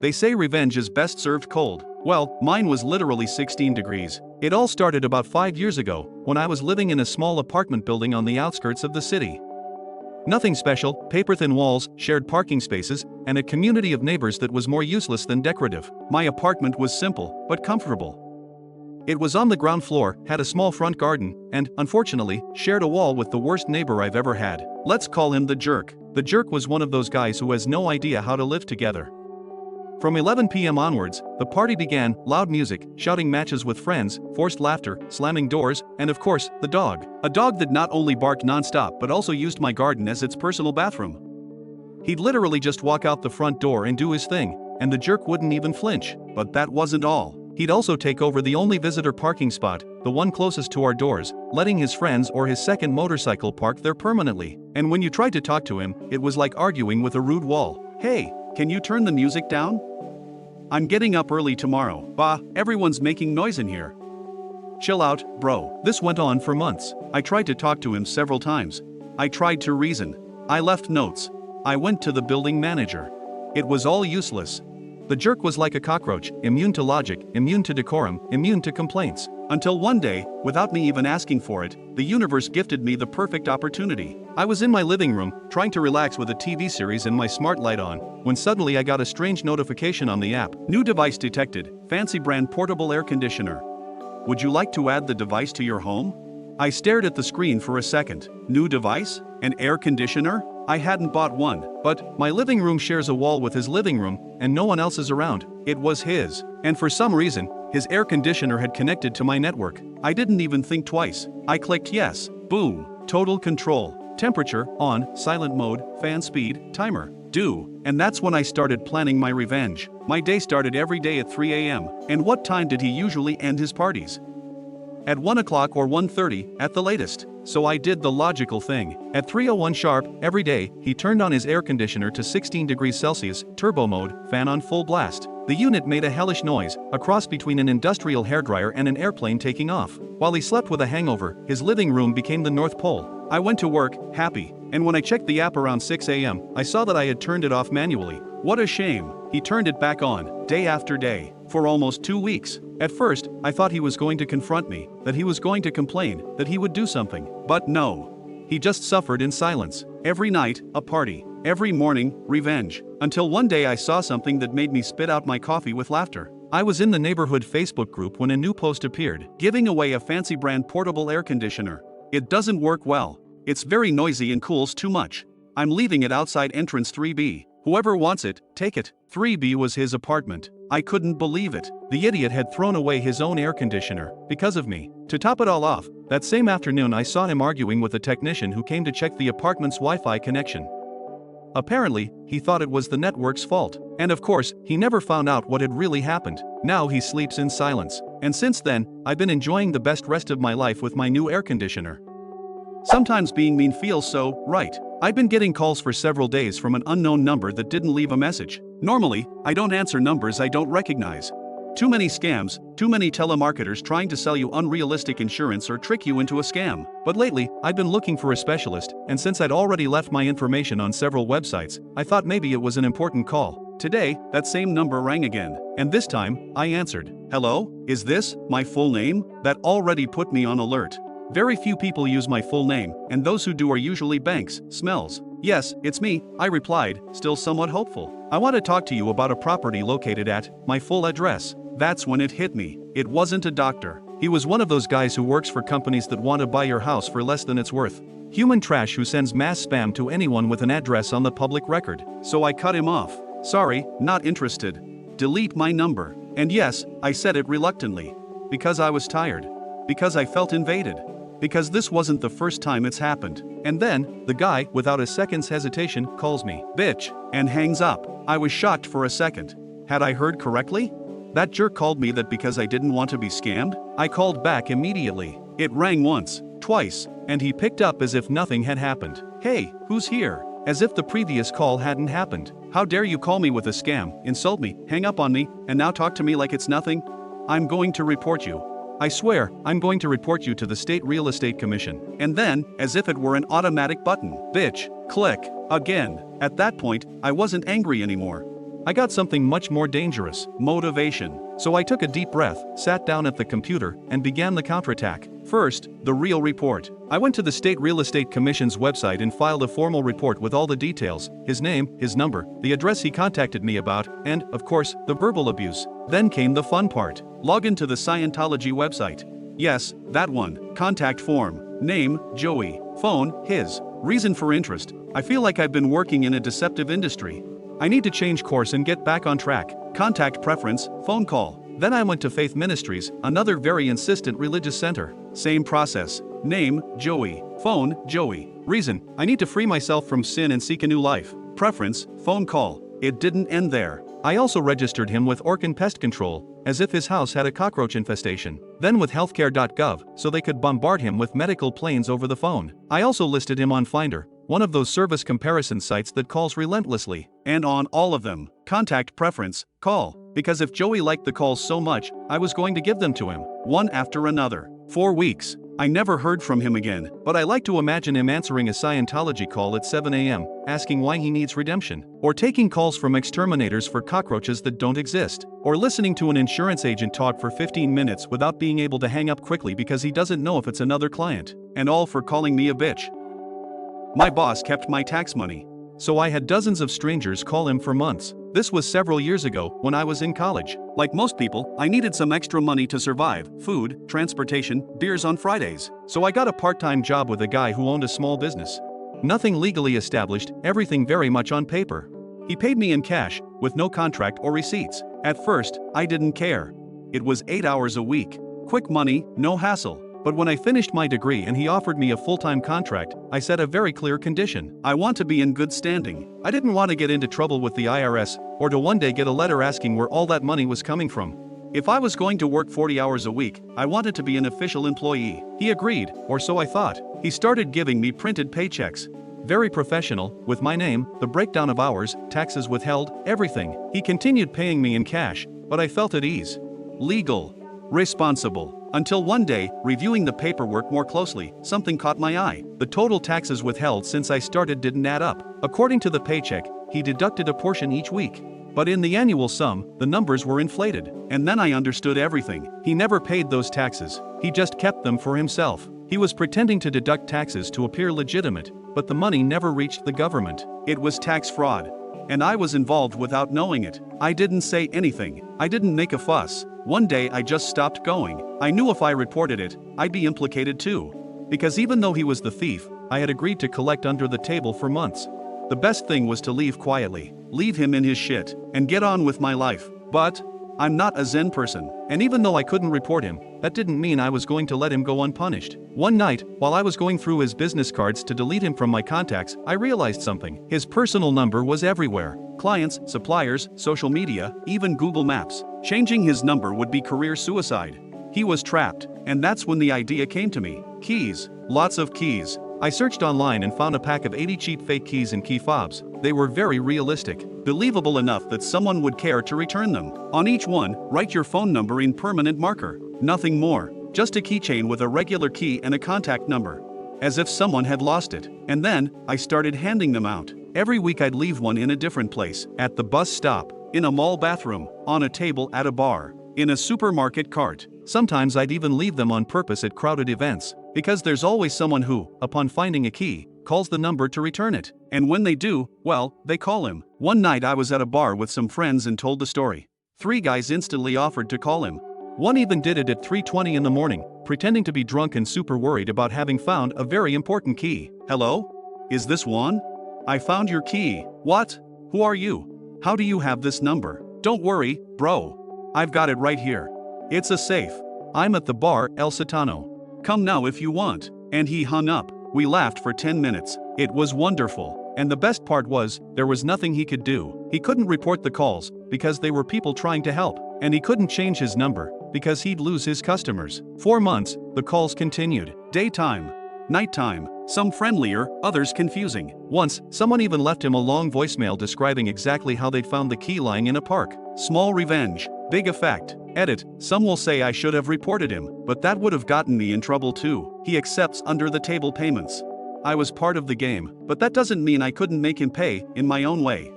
They say revenge is best served cold. Well, mine was literally 16 degrees. It all started about 5 years ago, when I was living in a small apartment building on the outskirts of the city. Nothing special, paper-thin walls, shared parking spaces, and a community of neighbors that was more useless than decorative. My apartment was simple, but comfortable. It was on the ground floor, had a small front garden, and, unfortunately, shared a wall with the worst neighbor I've ever had. Let's call him the jerk. The jerk was one of those guys who has no idea how to live together. From 11 p.m. onwards, the party began, loud music, shouting matches with friends, forced laughter, slamming doors, and of course, the dog. A dog that not only barked non-stop but also used my garden as its personal bathroom. He'd literally just walk out the front door and do his thing, and the jerk wouldn't even flinch. But that wasn't all. He'd also take over the only visitor parking spot, the one closest to our doors, letting his friends or his second motorcycle park there permanently. And when you tried to talk to him, it was like arguing with a rude wall. Hey, can you turn the music down? I'm getting up early tomorrow. Bah, everyone's making noise in here. Chill out, bro. This went on for months. I tried to talk to him several times. I tried to reason. I left notes. I went to the building manager. It was all useless. The jerk was like a cockroach, immune to logic, immune to decorum, immune to complaints. Until one day, without me even asking for it, the universe gifted me the perfect opportunity. I was in my living room, trying to relax with a TV series and my smart light on, when suddenly I got a strange notification on the app. New device detected, fancy brand portable air conditioner. Would you like to add the device to your home? I stared at the screen for a second. New device? An air conditioner? I hadn't bought one, but my living room shares a wall with his living room, and no one else is around. It was his. And for some reason, his air conditioner had connected to my network. I didn't even think twice. I clicked yes. Boom. Total control. Temperature, on, silent mode, fan speed, timer, do. And that's when I started planning my revenge. My day started every day at 3 a.m. And what time did he usually end his parties? At 1 o'clock or 1:30, at the latest. So I did the logical thing. At 3:01 sharp, every day, he turned on his air conditioner to 16 degrees Celsius, turbo mode, fan on full blast. The unit made a hellish noise, a cross between an industrial hairdryer and an airplane taking off. While he slept with a hangover, his living room became the North Pole. I went to work, happy, and when I checked the app around 6 a.m., I saw that I had turned it off manually. What a shame. He turned it back on, day after day, for almost 2 weeks. At first, I thought he was going to confront me, that he was going to complain, that he would do something. But no. He just suffered in silence. Every night, a party. Every morning, revenge. Until one day I saw something that made me spit out my coffee with laughter. I was in the neighborhood Facebook group when a new post appeared, giving away a fancy brand portable air conditioner. It doesn't work well. It's very noisy and cools too much. I'm leaving it outside entrance 3B. Whoever wants it, take it. 3B was his apartment. I couldn't believe it. The idiot had thrown away his own air conditioner, because of me. To top it all off, that same afternoon I saw him arguing with a technician who came to check the apartment's Wi-Fi connection. Apparently, he thought it was the network's fault. And of course, he never found out what had really happened. Now he sleeps in silence. And since then, I've been enjoying the best rest of my life with my new air conditioner. Sometimes being mean feels so right. I've been getting calls for several days from an unknown number that didn't leave a message. Normally, I don't answer numbers I don't recognize. Too many scams, too many telemarketers trying to sell you unrealistic insurance or trick you into a scam. But lately, I've been looking for a specialist, and since I'd already left my information on several websites, I thought maybe it was an important call. Today, that same number rang again, and this time, I answered. Hello, is this my full name? That already put me on alert. Very few people use my full name, and those who do are usually Banks, Smells. Yes, it's me, I replied, still somewhat hopeful. I want to talk to you about a property located at my full address. That's when it hit me. It wasn't a doctor. He was one of those guys who works for companies that want to buy your house for less than it's worth. Human trash who sends mass spam to anyone with an address on the public record. So I cut him off. Sorry, not interested. Delete my number. And yes, I said it reluctantly. Because I was tired. Because I felt invaded. Because this wasn't the first time it's happened. And then, the guy, without a second's hesitation, calls me, bitch, and hangs up. I was shocked for a second. Had I heard correctly? That jerk called me that because I didn't want to be scammed? I called back immediately. It rang once, twice, and he picked up as if nothing had happened. Hey, who's here? As if the previous call hadn't happened. How dare you call me with a scam, insult me, hang up on me, and now talk to me like it's nothing? I'm going to report you. I swear, I'm going to report you to the State Real Estate Commission. And then, as if it were an automatic button, bitch, click, again. At that point, I wasn't angry anymore. I got something much more dangerous: motivation. So I took a deep breath, sat down at the computer, and began the counterattack. First, the real report. I went to the State Real Estate Commission's website and filed a formal report with all the details: his name, his number, the address he contacted me about, and, of course, the verbal abuse. Then came the fun part: log into the Scientology website. Yes, that one. Contact form. Name, Joey. Phone, his. Reason for interest: I feel like I've been working in a deceptive industry. I need to change course and get back on track. Contact preference, phone call. Then I went to Faith Ministries, another very insistent religious center. Same process. Name, Joey. Phone, Joey. Reason: I need to free myself from sin and seek a new life. Preference, phone call. It didn't end there. I also registered him with Orkin Pest Control, as if his house had a cockroach infestation. Then with healthcare.gov, so they could bombard him with medical planes over the phone. I also listed him on Finder, one of those service comparison sites that calls relentlessly. And on all of them, contact preference, call. Because if Joey liked the calls so much, I was going to give them to him, one after another. 4 weeks. I never heard from him again, but I like to imagine him answering a Scientology call at 7 a.m., asking why he needs redemption, or taking calls from exterminators for cockroaches that don't exist, or listening to an insurance agent talk for 15 minutes without being able to hang up quickly because he doesn't know if it's another client, and all for calling me a bitch. My boss kept my tax money, so I had dozens of strangers call him for months. This was several years ago, when I was in college. Like most people, I needed some extra money to survive: food, transportation, beers on Fridays. So I got a part-time job with a guy who owned a small business. Nothing legally established, everything very much on paper. He paid me in cash, with no contract or receipts. At first, I didn't care. It was 8 hours a week. Quick money, no hassle. But when I finished my degree and he offered me a full-time contract, I set a very clear condition: I want to be in good standing. I didn't want to get into trouble with the IRS, or to one day get a letter asking where all that money was coming from. If I was going to work 40 hours a week, I wanted to be an official employee. He agreed, or so I thought. He started giving me printed paychecks. Very professional, with my name, the breakdown of hours, taxes withheld, everything. He continued paying me in cash, but I felt at ease. Legal. Responsible. Until one day, reviewing the paperwork more closely, something caught my eye. The total taxes withheld since I started didn't add up. According to the paycheck, he deducted a portion each week. But in the annual sum, the numbers were inflated. And then I understood everything. He never paid those taxes. He just kept them for himself. He was pretending to deduct taxes to appear legitimate, but the money never reached the government. It was tax fraud. And I was involved without knowing it. I didn't say anything. I didn't make a fuss. One day I just stopped going. I knew if I reported it, I'd be implicated too. Because even though he was the thief, I had agreed to collect under the table for months. The best thing was to leave quietly, leave him in his shit, and get on with my life. But I'm not a Zen person, and even though I couldn't report him, that didn't mean I was going to let him go unpunished. One night, while I was going through his business cards to delete him from my contacts, I realized something. His personal number was everywhere. Clients, suppliers, social media, even Google Maps. Changing his number would be career suicide. He was trapped, and that's when the idea came to me. Keys. Lots of keys. I searched online and found a pack of 80 cheap fake keys and key fobs. They were very realistic, believable enough that someone would care to return them. On each one, write your phone number in permanent marker. Nothing more. Just a keychain with a regular key and a contact number. As if someone had lost it. And then, I started handing them out. Every week I'd leave one in a different place. At the bus stop, in a mall bathroom, on a table at a bar, in a supermarket cart. Sometimes I'd even leave them on purpose at crowded events. Because there's always someone who, upon finding a key, calls the number to return it. And when they do, well, they call him. One night I was at a bar with some friends and told the story. 3 guys instantly offered to call him. One even did it at 3:20 in the morning, pretending to be drunk and super worried about having found a very important key. Hello? Is this Juan? I found your key. What? Who are you? How do you have this number? Don't worry, bro. I've got it right here. It's a safe. I'm at the bar El Satano. Come now if you want. And he hung up. We laughed for 10 minutes. It was wonderful. And the best part was, there was nothing he could do. He couldn't report the calls, because they were people trying to help. And he couldn't change his number, because he'd lose his customers. 4 months, the calls continued. Daytime. Nighttime. Some friendlier, others confusing. Once, someone even left him a long voicemail describing exactly how they'd found the key lying in a park. Small revenge. Big effect. Edit. Some will say I should have reported him, but that would have gotten me in trouble too. He accepts under-the-table payments. I was part of the game, but that doesn't mean I couldn't make him pay, in my own way.